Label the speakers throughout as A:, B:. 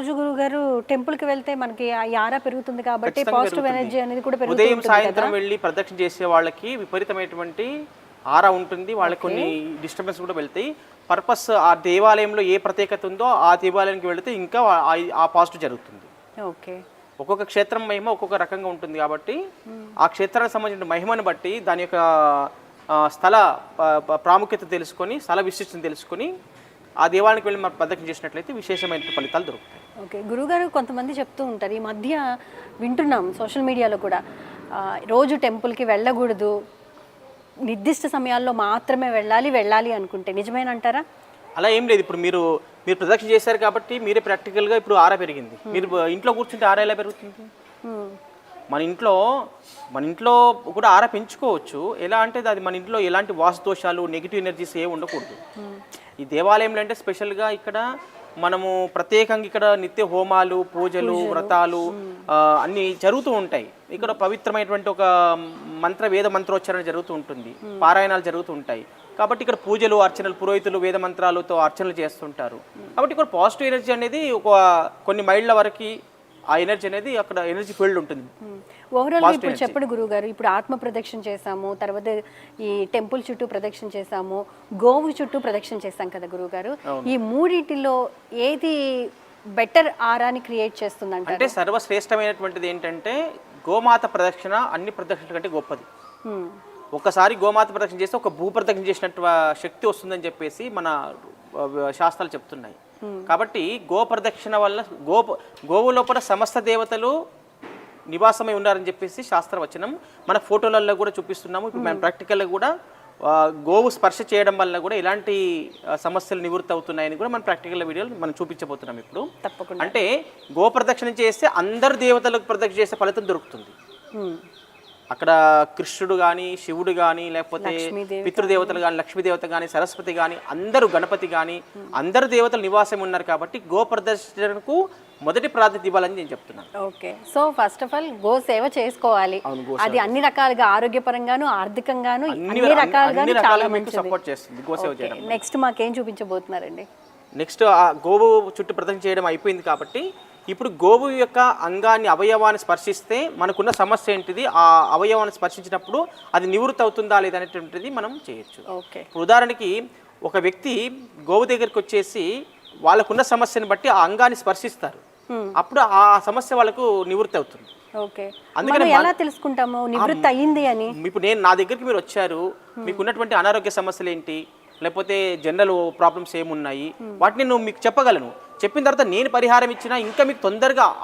A: రోజు గురుగారు టెంపుల్కి వెళ్తే మనకి ఆ యారా పెరుగుతుంది కాబట్టి పాజిటివ్ ఎనర్జీ అనేది కూడా పెరుగుతుంది.
B: ఉదయం సాయంత్రం వెళ్ళి ప్రదక్షిణ చేసే వాళ్ళకి విపరీతమైనటువంటి ఆరా ఉంటుంది, వాళ్ళకి కొన్ని డిస్టర్బెన్స్ కూడా వెళ్తాయి. పర్పస్ ఆ దేవాలయంలో ఏ ప్రత్యేకత ఉందో ఆ దేవాలయానికి వెళితే ఇంకా ఆ పాజిటివ్ జరుగుతుంది.
A: ఓకే,
B: ఒక్కొక్క క్షేత్రం మహిమ ఒక్కొక్క రకంగా ఉంటుంది కాబట్టి ఆ క్షేత్రానికి సంబంధించిన మహిమను బట్టి దాని యొక్క స్థల ప్రాముఖ్యత తెలుసుకొని, స్థల విశిష్టతను తెలుసుకొని ఆ దేవాలయానికి వెళ్ళి మనం ప్రదక్షిణ చేసినట్లయితే విశేషమైన ఫలితాలు దొరుకుతాయి.
A: ఓకే గురుగారు, కొంతమంది చెప్తూ ఉంటారు, ఈ మధ్య వింటున్నాం సోషల్ మీడియాలో కూడా, రోజు టెంపుల్కి వెళ్ళకూడదు, నిర్దిష్ట సమయాల్లో మాత్రమే వెళ్ళాలి అనుకుంటే నిజమేనంటారా?
B: అలా ఏం లేదు. ఇప్పుడు మీరు ప్రదక్షిణ చేశారు కాబట్టి మీరే ప్రాక్టికల్గా ఇప్పుడు ఆరా పెరిగింది. మీరు ఇంట్లో కూర్చుంటే ఆరా ఎలా పెరుగుతుంది? మన ఇంట్లో కూడా ఆరా పెంచుకోవచ్చు. ఎలా అంటే అది మన ఇంట్లో ఎలాంటి వాస్తు దోషాలు, నెగిటివ్ ఎనర్జీస్ ఏమి ఉండకూడదు. ఈ దేవాలయంలో అంటే స్పెషల్గా ఇక్కడ మనము ప్రత్యేకంగా ఇక్కడ నిత్య హోమాలు, పూజలు, వ్రతాలు అన్నీ జరుగుతూ ఉంటాయి. ఇక్కడ పవిత్రమైనటువంటి ఒక వేద మంత్రోచ్చారణ జరుగుతూ ఉంటుంది, పారాయణాలు జరుగుతూ ఉంటాయి. కాబట్టి ఇక్కడ పూజలు, అర్చనలు, పురోహితులు వేద మంత్రాలతో అర్చనలు చేస్తుంటారు. కాబట్టి ఇక్కడ పాజిటివ్ ఎనర్జీ అనేది కొన్ని మైళ్ళ వరకు ఆ ఎనర్జీ అనేది అక్కడ ఎనర్జీ ఫీల్డ్ ఉంటుంది.
A: ఓవరాల్ ఇప్పుడు చెప్పండి గురుగారు, ఇప్పుడు ఆత్మ ప్రదక్షిణ చేసాము, తర్వాత ఈ టెంపుల్ చుట్టూ ప్రదక్షిణ చేసాము, గోవు చుట్టూ ప్రదక్షిణ చేసాం కదా గురుగారు, ఈ మూడింటిలో ఏది బెటర్ ఆరాని క్రియేట్ చేస్తుందంటే?
B: అంటే సర్వశ్రేష్టమైనటువంటిది ఏంటంటే గోమాత ప్రదక్షిణ అన్ని ప్రదక్షిణ కంటే గొప్పది. ఒక్కసారి గోమాత ప్రదక్షిణ చేస్తే ఒక భూ ప్రదక్షిణ చేసినట్టు శక్తి వస్తుందని చెప్పేసి మన శాస్త్రాలు చెప్తున్నాయి. కాబట్టి గో ప్రదక్షిణ వల్ల గోవు లోపల సమస్త దేవతలు నివాసమై ఉన్నారని చెప్పేసి శాస్త్రవచనం. మన ఫోటోలలో కూడా చూపిస్తున్నాము. ఇప్పుడు మనం ప్రాక్టికల్గా కూడా గోవు స్పర్శ చేయడం వల్ల కూడా ఇలాంటి సమస్యలు నివృత్తి అవుతున్నాయని కూడా మన ప్రాక్టికల్ వీడియోలు మనం చూపించబోతున్నాం ఇప్పుడు.
A: తప్పకుండా.
B: అంటే గో ప్రదక్షిణ చేస్తే అందరు దేవతలకు ప్రదక్షిణ చేసే ఫలితం దొరుకుతుంది. అక్కడ కృష్ణుడు కానీ, శివుడు కానీ, లేకపోతే పితృదేవతలు కానీ, లక్ష్మీదేవత కానీ, సరస్వతి కానీ, అందరూ గణపతి కానీ అందరు దేవతలు నివాసం ఉన్నారు. కాబట్టి గో ప్రదర్శనకు మొదటి ప్రాధాన్యత ఇవ్వాలని నేను చెప్తున్నాను.
A: Okay, so first of all go సేవ చేసుకోవాలి. అది అన్ని రకాలుగా ఆరోగ్యపరంగాను, ఆర్థికంగాను అన్ని రకాలుగా చాలా మంచి
B: సపోర్ట్ చేస్తుంది గో సేవ చేయడం.
A: నెక్స్ట్ మాకేం చూపించబోతున్నారండి?
B: నెక్స్ట్ ఆ గోవు చుట్టూ ప్రదక్షిణ చేయడం అయిపోయింది కాబట్టి ఇప్పుడు గోవు యొక్క అవయవాన్ని స్పర్శిస్తే మనకున్న సమస్య ఏంటిది, ఆ అవయవాన్ని స్పర్శించినప్పుడు అది నివృత్తి అవుతుందా లేదనేటువంటిది మనం చేయొచ్చు. ఇప్పుడు ఉదాహరణకి ఒక వ్యక్తి గోవు దగ్గరికి వచ్చేసి వాళ్ళకున్న సమస్యను బట్టి ఆ అంగాన్ని స్పర్శిస్తారు, అప్పుడు ఆ సమస్య వాళ్ళకు నివృత్తి అవుతుంది.
A: అందుకని ఎలా తెలుసుకుంటాము నివృత్తి అయ్యింది అని?
B: ఇప్పుడు నా దగ్గరికి మీరు వచ్చారు, మీకు ఉన్నటువంటి అనారోగ్య సమస్యలు ఏంటి, లేకపోతే జనరల్ ప్రాబ్లమ్స్ ఏమున్నాయి, వాటిని నేను మీకు చెప్పగలను. చెప్పిన తర్వాత నేను పరిహారం ఇచ్చినా ఇంకా మీకు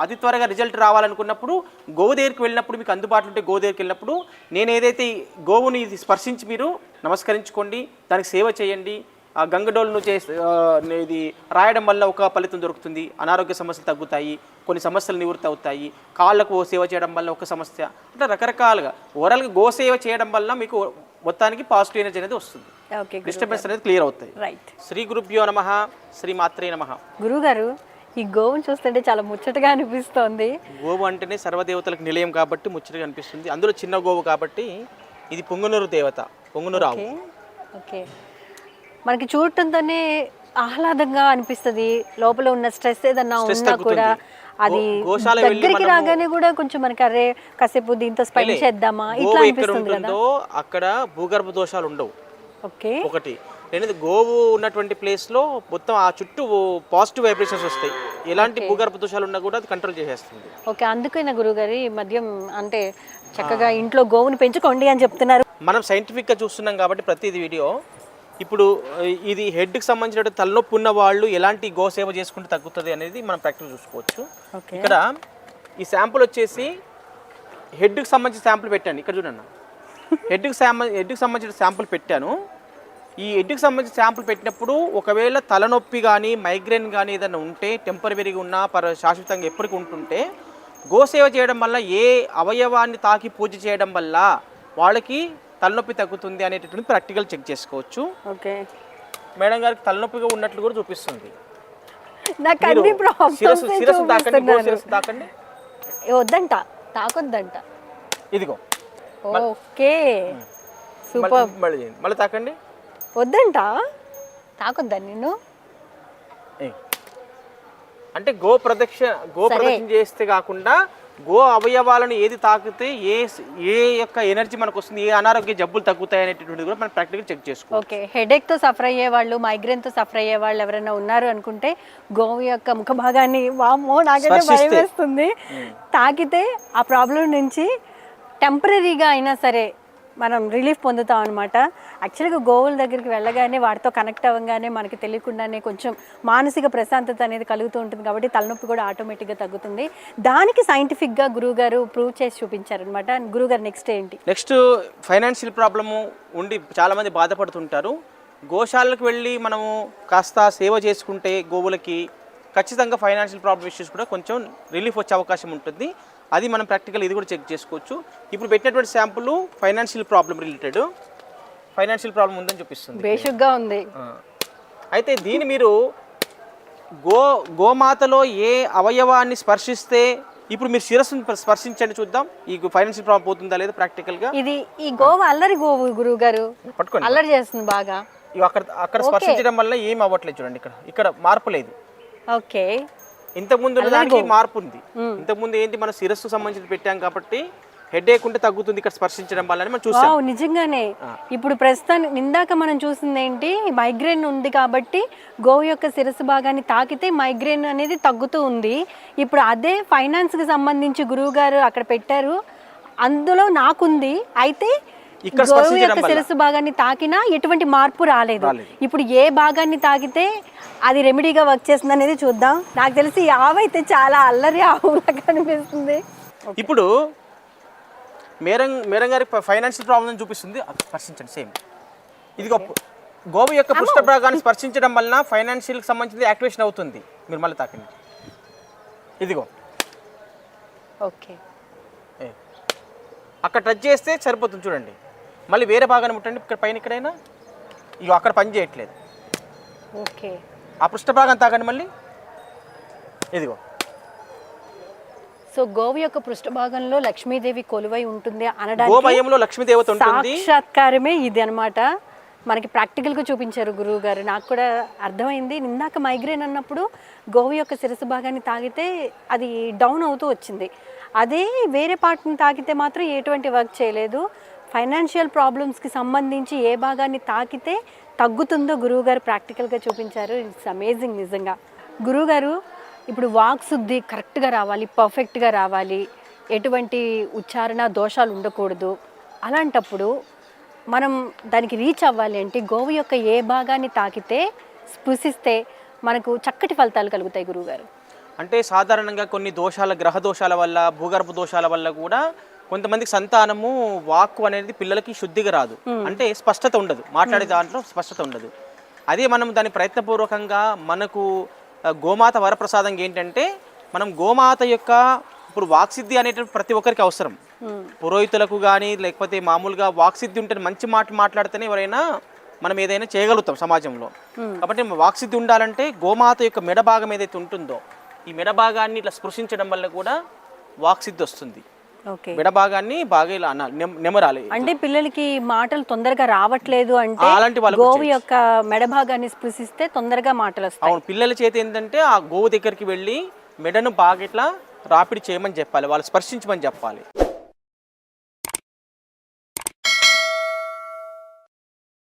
B: అతి త్వరగా రిజల్ట్ రావాలనుకున్నప్పుడు గోవు దగ్గరికి వెళ్ళినప్పుడు, మీకు అందుబాటులో ఉంటే గోవు దగ్గరికి వెళ్ళినప్పుడు నేను ఏదైతే గోవుని స్పర్శించి మీరు నమస్కరించుకోండి, దానికి సేవ చేయండి. ఆ గంగడోలును ఇది రాయడం వల్ల ఒక ఫలితం దొరుకుతుంది, అనారోగ్య సమస్యలు తగ్గుతాయి, కొన్ని సమస్యలు నివృత్తి అవుతాయి. కాళ్ళకు సేవ చేయడం వల్ల ఒక సమస్య, అంటే రకరకాలుగా ఓవరాల్గా గో సేవ చేయడం వల్ల మీకు మొత్తానికి పాజిటివ్ ఎనర్జీ అనేది వస్తుంది, డిస్టర్బెన్స్ అనేది క్లియర్ అవుతాయి.
A: రైట్.
B: శ్రీ గురుభ్యో నమః, శ్రీ మాత్రే నమః.
A: గురుగారు, ఈ గోవును చూస్తుంటే చాలా ముచ్చటగా అనిపిస్తోంది.
B: గోవు అంటేనే సర్వదేవతలకు నిలయం కాబట్టి ముచ్చటగా అనిపిస్తుంది. అందులో చిన్న గోవు కాబట్టి ఇది పొంగునూరు దేవత, పొంగునూరు ఆవు.
A: ఓకే, మనకి చూడటంతోనే ఆహ్లాదంగా అనిపిస్తుంది. లోపల ఉన్న స్ట్రెస్ ఏదన్నా ఉన్నా కూడా అది దగ్గరికి రాగానే కూడా కొంచెం మనకి అరే కాసేపు దీంతో స్పెండ్ చేద్దామా ఇట్లా అనిపిస్తుంది కదా.
B: అక్కడ భూగర్భ దోషాలు ఉండవు.
A: ఓకే,
B: ఒకటి. రెండోది గోవు ఉన్నటువంటి ప్లేస్ లో మొత్తం ఆ చుట్టూ పాజిటివ్ వైబ్రేషన్స్ వస్తాయి. ఎలాంటి భూగర్భ దోషాలు ఉన్నా కూడా అది కంట్రోల్ చేసేస్తుంది.
A: ఓకే, అందుకైనా గురుగారు ఈ మధ్యం అంటే చక్కగా ఇంట్లో గోవుని పెంచుకోండి అని చెప్తున్నారు.
B: మనం సైంటిఫిక్ గా చూస్తున్నాం కాబట్టి ప్రతిది వీడియో. ఇప్పుడు ఇది హెడ్కి సంబంధించిన తలనొప్పి ఉన్న వాళ్ళు ఎలాంటి గో సేవ చేసుకుంటే తగ్గుతుంది అనేది మనం ప్రాక్టికల్ చూసుకోవచ్చు. ఇక్కడ ఈ శాంపుల్ వచ్చేసి హెడ్కి సంబంధించిన శాంపుల్ పెట్టాను. ఇక్కడ చూడండి, హెడ్కి సంబంధించిన శాంపుల్ పెట్టాను. ఈ హెడ్కి సంబంధించిన శాంపుల్ పెట్టినప్పుడు ఒకవేళ తలనొప్పి కానీ, మైగ్రేన్ కానీ ఏదైనా ఉంటే, టెంపరీగా ఉన్నా శాశ్వతంగా ఎప్పటికీ ఉంటుంటే, గోసేవ చేయడం వల్ల ఏ అవయవాన్ని తాకి పూజ చేయడం వల్ల వాళ్ళకి తలనొప్పి తగ్గుతుంది అనేటటువంటి ప్రాక్టికల్ చెక్ చేసుకోవచ్చు.
A: ఓకే,
B: మేడం గారికి తలనొప్పిగా ఉన్నట్లు కూడా చూపిస్తుంది.
A: వద్దంట, తాకొద్దంట.
B: ఇదిగో.
A: Okay, super.
B: మళ్ళీ తాకండి.
A: వద్దంట, తాకొద్దా నిన్ను.
B: అంటే గో ప్రదక్షిణ చేస్తే కాకుండా గో అవయవాలను ఏది తాకితే ఏ యొక్క ఎనర్జీ మనకు వస్తుంది, ఏ అనారోగ్య జబ్బులు తగ్గుతాయి అనేటువంటిది కూడా మనం ప్రాక్టికల్ చెక్ చేసుకోవాలి.
A: ఓకే, హెడేక్ తో సఫర్ అయ్యే వాళ్ళు, మైగ్రేన్ తో సఫర్ అయ్యే వాళ్ళు ఎవరైనా ఉన్నారు అనుకుంటే గోవు యొక్క ముఖ భాగాన్ని వామ్మో నాకైతే భయం వేస్తుంది, తాకితే ఆ ప్రాబ్లం నుంచి టెంపరీగా అయినా సరే మనం రిలీఫ్ పొందుతాం అనమాట. యాక్చువల్గా గోవుల దగ్గరికి వెళ్ళగానే వాటితో కనెక్ట్ అవ్వగానే మనకి తెలియకుండానే కొంచెం మానసిక ప్రశాంతత అనేది కలుగుతూ ఉంటుంది కాబట్టి తలనొప్పి కూడా ఆటోమేటిక్గా తగ్గుతుంది. దానికి సైంటిఫిక్గా గురువుగారు ప్రూవ్ చేసి చూపించారనమాట. గురువుగారు నెక్స్ట్
B: ఫైనాన్షియల్ ప్రాబ్లము ఉండి చాలామంది బాధపడుతుంటారు. గోశాలకు వెళ్ళి మనము కాస్త సేవ చేసుకుంటే గోవులకి ఖచ్చితంగా ఫైనాన్షియల్ ప్రాబ్లమ్ ఇష్యూస్ కూడా కొంచెం రిలీఫ్ వచ్చే అవకాశం ఉంటుంది. అది మనం ప్రాక్టికల్ ఇది కూడా చెక్ చేసుకోవచ్చు. ఇప్పుడు పెట్టినటువంటి sample financial problem related, financial problem ఉందని చూపిస్తుంది,
A: బేసిక్గా ఉంది.
B: అయితే దీన్ని మీరు గోమాతలో ఏ అవయవాన్ని స్పర్శిస్తే, ఇప్పుడు మీరు శిరస్సును స్పర్శించండి చూద్దాం ఈ ఫైనాన్షియల్ ప్రాబ్లం పోతుందా లేదా ప్రాక్టికల్గా.
A: ఇది ఈ గోవు అల్లరి గోవు గురువు గారు,
B: పట్టుకోండి,
A: అల్లరి చేస్తుంది బాగా.
B: అక్కడ స్పర్శించడం వల్ల ఏం అవ్వట్లేదు చూడండి, ఇక్కడ మార్పు లేదు.
A: ఓకే,
B: ఇంతకుముందు దానికి మార్పు ఉంది. ఇంతకుముందు ఏంటి మన శిరస్సు సంబంధించి పెట్టాం కాబట్టి హెడేక్ ఉంటే తగ్గుతుంది ఇక్కడ స్పర్శించడం వల్ల మనం చూసాం.
A: నిజంగానే ఇప్పుడు ప్రస్తుతానికి ఇందాక మనం చూసింది ఏంటి, మైగ్రేన్ ఉంది కాబట్టి గోవు యొక్క శిరస్సు భాగాన్ని తాకితే మైగ్రేన్ అనేది తగ్గుతూ ఉంది. ఇప్పుడు అదే ఫైనాన్స్కి సంబంధించి గురువు గారు అక్కడ పెట్టారు, అందులో నాకుంది. అయితే గోవు యొక్క శిరస్సు భాగాన్ని తాకినా ఎటువంటి మార్పు రాలేదు. ఇప్పుడు ఏ భాగాన్ని తాకితే అది రెమెడీగా వర్క్ చేస్తుంది అనేది చూద్దాం. నాకు తెలిసి ఆవు అయితే చాలా అల్లరి ఆవులా కనిపిస్తుంది.
B: ఇప్పుడు మేరం గారి ఫైనాన్షియల్ ప్రాబ్లం చూపిస్తుంది, స్పర్శించండి సేమ్. ఇదిగో గోవు యొక్క పృష్ఠ భాగాన్ని స్పర్శించడం వలన ఫైనాన్షియల్కి సంబంధించి యాక్టివేషన్ అవుతుంది. మీరు మళ్ళీ తాకండి, ఇదిగో
A: ఓకే,
B: అక్కడ టచ్ చేస్తే సరిపోతుంది చూడండి. మళ్ళీ వేరే భాగాన్ని ముట్టండి, ఇక్కడ పైన ఎక్కడైనా, ఇగో అక్కడ పని చేయట్లేదు.
A: ఓకే,
B: ఆ పృష్ఠ భాగం తాకండి మళ్ళీ, ఇదిగో.
A: సో గోవు యొక్క పృష్ఠ భాగంలో లక్ష్మీదేవి కొలువై ఉంటుంది అనడానికి
B: గోమయంలో లక్ష్మీదేవత ఉంటుంది,
A: సాక్షాత్కారమే ఇది అనమాట. మనకి ప్రాక్టికల్గా చూపించారు గురువు గారు, నాకు కూడా అర్థమైంది. ఇందాక మైగ్రేన్ అన్నప్పుడు గోవు యొక్క శిరస్సు భాగాన్ని తాగితే అది డౌన్ అవుతూ వచ్చింది, అదే వేరే పార్ట్ని తాకితే మాత్రం ఎటువంటి వర్క్ చేయలేదు. ఫైనాన్షియల్ ప్రాబ్లమ్స్కి సంబంధించి ఏ భాగాన్ని తాకితే తగ్గుతుందో గురువుగారు ప్రాక్టికల్గా చూపించారు. ఇట్స్ అమేజింగ్ నిజంగా. గురువుగారు ఇప్పుడు వాక్ శుద్ధి కరెక్ట్గా రావాలి, పర్ఫెక్ట్గా రావాలి, ఎటువంటి ఉచ్చారణ దోషాలు ఉండకూడదు. అలాంటప్పుడు మనం దానికి రీచ్ అవ్వాలి అంటే గోవు యొక్క ఏ భాగాన్ని తాకితే స్పృశిస్తే మనకు చక్కటి ఫలితాలు కలుగుతాయి గురువుగారు?
B: అంటే సాధారణంగా కొన్ని దోషాల, గ్రహ దోషాల వల్ల, భూగర్భ దోషాల వల్ల కూడా కొంతమందికి సంతానము వాక్కు అనేది పిల్లలకి శుద్ధిగా రాదు, అంటే స్పష్టత ఉండదు, మాట్లాడే దాంట్లో స్పష్టత ఉండదు. అదే మనం దాని ప్రయత్నపూర్వకంగా మనకు గోమాత వరప్రసాదం ఏంటంటే, మనం గోమాత యొక్క ఇప్పుడు వాక్సిద్ధి అనేటువంటి ప్రతి ఒక్కరికి అవసరం. పురోహితులకు కానీ లేకపోతే మామూలుగా వాక్సిద్ధి ఉంటే మంచి మాటలు మాట్లాడితేనే ఎవరైనా మనం ఏదైనా చేయగలుగుతాం సమాజంలో. కాబట్టి వాక్సిద్ధి ఉండాలంటే గోమాత యొక్క మెడ భాగం ఏదైతే ఉంటుందో ఈ మెడ భాగాన్ని ఇట్లా స్పృశించడం వల్ల కూడా వాక్సిద్ధి వస్తుంది. మెడ భాగాన్ని బాగా ఇలా నెమరాలి.
A: అంటే పిల్లలకి మాటలు తొందరగా రావట్లేదు అంటే గోవు యొక్క మెడ భాగాన్ని స్పృశిస్తే తొందరగా మాటలు వస్తాయి.
B: అవును, పిల్లల చేతి ఏంటంటే ఆ గోవు దగ్గరికి వెళ్ళి మెడను బాగా ఇట్లా రాపిడి చేయమని చెప్పాలి, వాళ్ళు స్పర్శించమని చెప్పాలి.